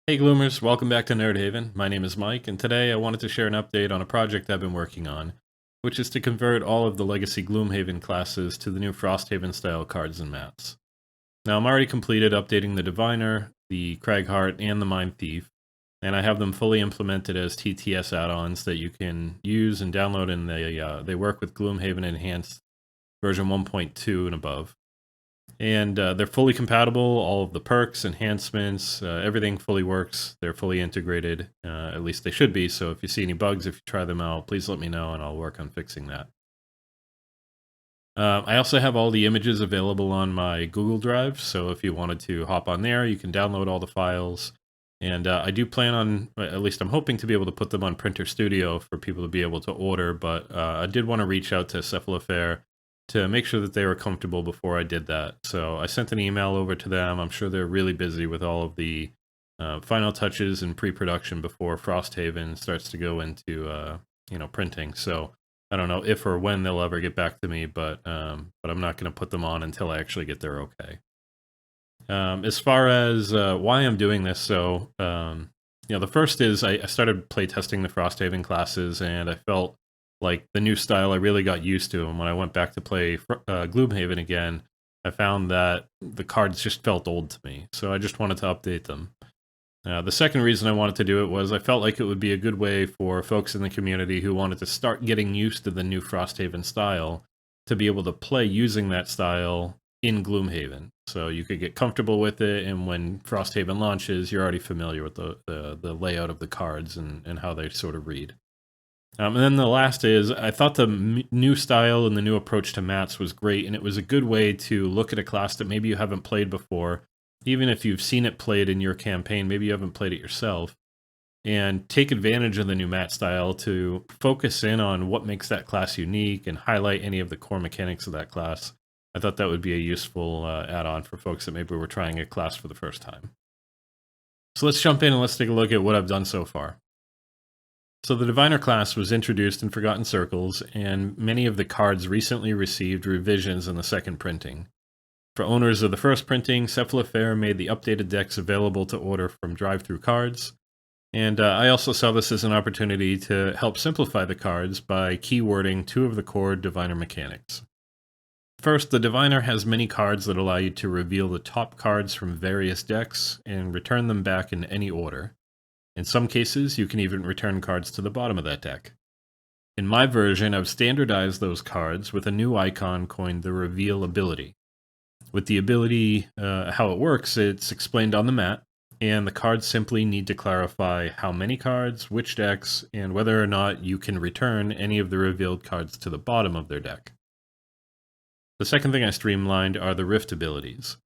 Hey Gloomers, welcome back to Nerdhaven. My name is Mike, and today I wanted to share an update on a project I've been working on, which is to convert all of the legacy Gloomhaven classes to the new Frosthaven style cards and mats. Now I'm already completed updating the Diviner, the Cragheart, and the Mindthief, and I have them fully implemented as TTS add-ons that you can use and download, and they work with Gloomhaven Enhanced version 1.2 and above. And they're fully compatible, all of the perks, enhancements, everything fully works. They're fully integrated, at least they should be, so if you see any bugs, if you try them out, please let me know and I'll work on fixing that. I also have all the images available on my Google Drive, so if you wanted to hop on there, you can download all the files. And I do plan on, at least I'm hoping to be able to put them on Printer Studio for people to be able to order, but I did want to reach out to Cephalofair to make sure that they were comfortable before I did that. So I sent an email over to them. I'm sure they're really busy with all of the final touches and pre-production before Frosthaven starts to go into printing. So I don't know if or when they'll ever get back to me, but I'm not going to put them on until I actually get their okay. As far as why I'm doing this, so the first is I started playtesting the Frosthaven classes, and I felt like the new style I really got used to. And when I went back to play Gloomhaven again, I found that the cards just felt old to me. So I just wanted to update them. The second reason I wanted to do it was I felt like it would be a good way for folks in the community who wanted to start getting used to the new Frosthaven style to be able to play using that style in Gloomhaven. So you could get comfortable with it, and when Frosthaven launches, you're already familiar with the layout of the cards and how they sort of read. And then the last is, I thought the new style and the new approach to mats was great, and it was a good way to look at a class that maybe you haven't played before, even if you've seen it played in your campaign, maybe you haven't played it yourself, and take advantage of the new mat style to focus in on what makes that class unique and highlight any of the core mechanics of that class. I thought that would be a useful add-on for folks that maybe were trying a class for the first time. So let's jump in and let's take a look at what I've done so far. So the Diviner class was introduced in Forgotten Circles, and many of the cards recently received revisions in the second printing. For owners of the first printing, Cephalofair made the updated decks available to order from drive-thru cards, and I also saw this as an opportunity to help simplify the cards by keywording two of the core Diviner mechanics. First, the Diviner has many cards that allow you to reveal the top cards from various decks and return them back in any order. In some cases, you can even return cards to the bottom of that deck. In my version, I've standardized those cards with a new icon coined the Reveal ability. With the ability, how it works, it's explained on the mat, and the cards simply need to clarify how many cards, which decks, and whether or not you can return any of the revealed cards to the bottom of their deck. The second thing I streamlined are the Rift abilities.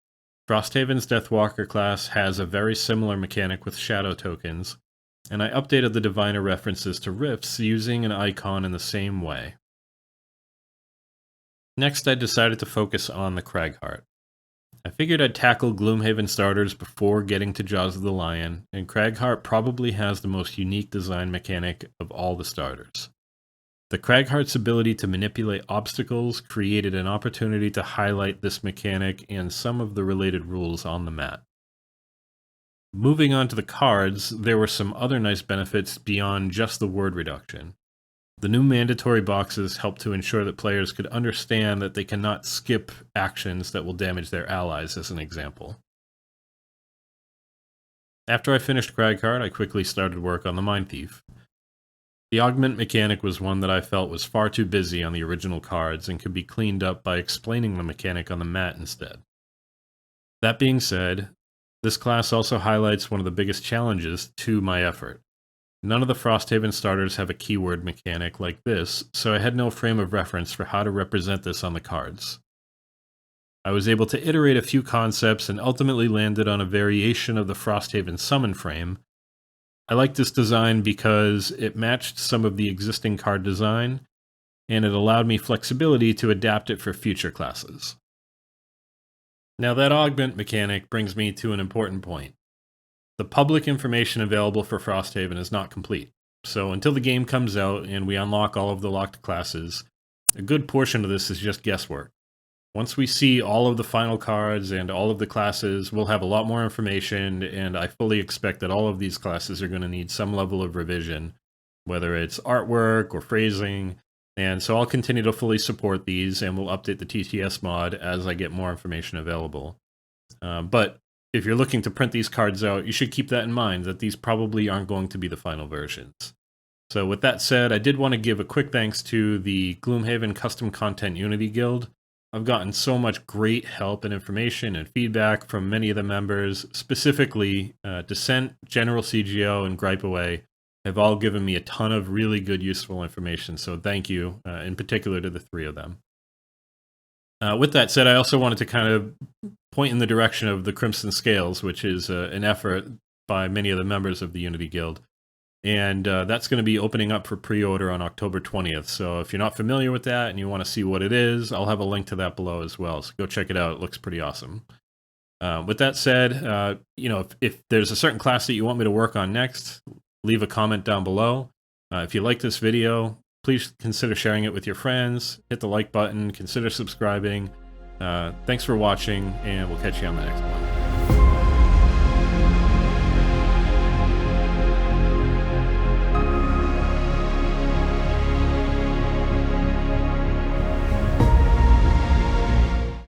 Frosthaven's Deathwalker class has a very similar mechanic with shadow tokens, and I updated the Diviner references to rifts using an icon in the same way. Next, I decided to focus on the Cragheart. I figured I'd tackle Gloomhaven starters before getting to Jaws of the Lion, and Cragheart probably has the most unique design mechanic of all the starters. The Cragheart's ability to manipulate obstacles created an opportunity to highlight this mechanic and some of the related rules on the mat. Moving on to the cards, there were some other nice benefits beyond just the word reduction. The new mandatory boxes help to ensure that players could understand that they cannot skip actions that will damage their allies, as an example. After I finished Cragheart, I quickly started work on the Mindthief. The augment mechanic was one that I felt was far too busy on the original cards and could be cleaned up by explaining the mechanic on the mat instead. That being said, this class also highlights one of the biggest challenges to my effort. None of the Frosthaven starters have a keyword mechanic like this, so I had no frame of reference for how to represent this on the cards. I was able to iterate a few concepts and ultimately landed on a variation of the Frosthaven summon frame. I like this design because it matched some of the existing card design, and it allowed me flexibility to adapt it for future classes. Now that augment mechanic brings me to an important point. The public information available for Frosthaven is not complete, so until the game comes out and we unlock all of the locked classes, a good portion of this is just guesswork. once we see all of the final cards and all of the classes, we'll have a lot more information, and I fully expect that all of these classes are going to need some level of revision, whether it's artwork or phrasing. And so I'll continue to fully support these, and we'll update the TTS mod as I get more information available. But if you're looking to print these cards out, you should keep that in mind, that these probably aren't going to be the final versions. So with that said, I did want to give a quick thanks to the Gloomhaven Custom Content Unity Guild. I've gotten so much great help and information and feedback from many of the members, specifically Descent, General CGO, and Gripeaway have all given me a ton of really good, useful information, so thank you, in particular to the three of them. With that said, I also wanted to kind of point in the direction of the Crimson Scales, which is an effort by many of the members of the Unity Guild. And that's going to be opening up for pre-order on October 20th. So if you're not familiar with that and you want to see what it is, I'll have a link to that below as well. So go check it out. It looks pretty awesome. With that said, if there's a certain class that you want me to work on next, leave a comment down below. If you like this video, please consider sharing it with your friends. Hit the like button. Consider subscribing. Thanks for watching, and we'll catch you on the next one.